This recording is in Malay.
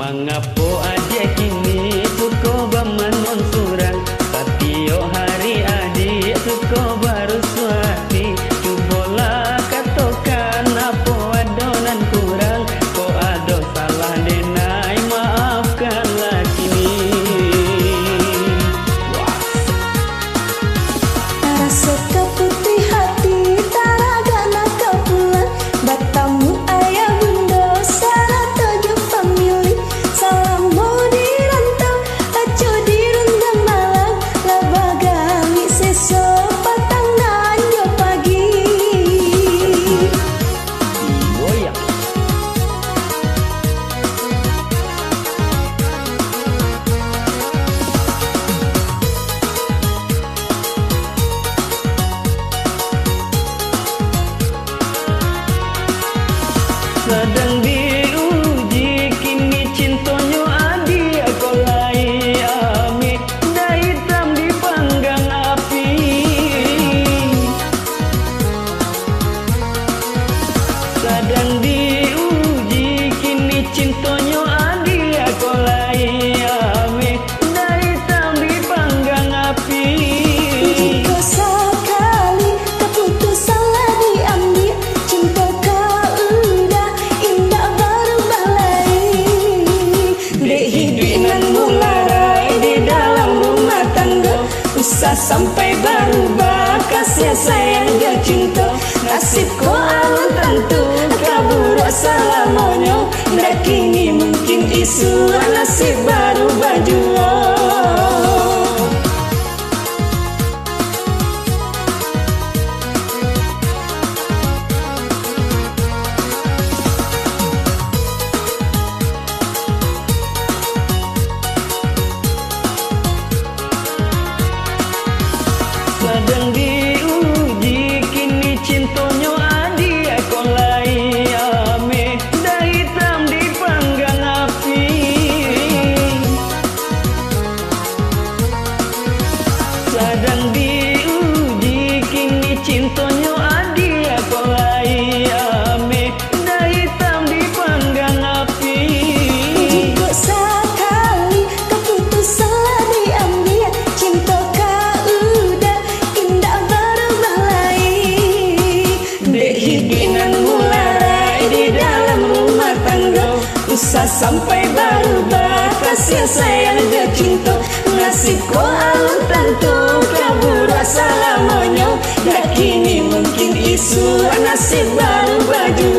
Mangapo aja kini suko bamanon surang, patio hari adi suko baru suati. Cubola katokan apo adonan kurang, ko ado salah denai maafkanlah kini. Rasa keputih hati taragana kepulan, batamu ayah bunda salah tujuh pemilih. Salam mau dirantau, acu dirundang malam, labagali seso patang nanyo pagi. Boyak. Sedang diuji kini cintonyo adi akolai ami, dah hitam dipanggang api. Sedang diuji kini cintonyo adi akolai ami, dah hitam dipanggang api. Jika sekali keputusanlah diambil, cinta kau udah indah berubah lagi. Dek hidup nan mularai di dalam rumah tangga, usah sampai berubah kasih sayang dia cinta. Nasib ko alun tentu kabur selamanya, dah kini mungkin isu nasib berubah jua. Sedang diuji kini cintonyo adi akolai ame, dah hitam dipanggang api. Sedang diuji kini cintonyo adi akolai ame, dah hitam dipanggang api. Jika sekali keputusanlah diambil, cinta kau udah indah berubah lagi. Dek hidup nan mularai di dalam rumah tangga, usah sampai berubah kasih sayang dia cinta. Nasib ko alun tentu kabur selamanya, dah kini mungkin isu nasib berubah jua.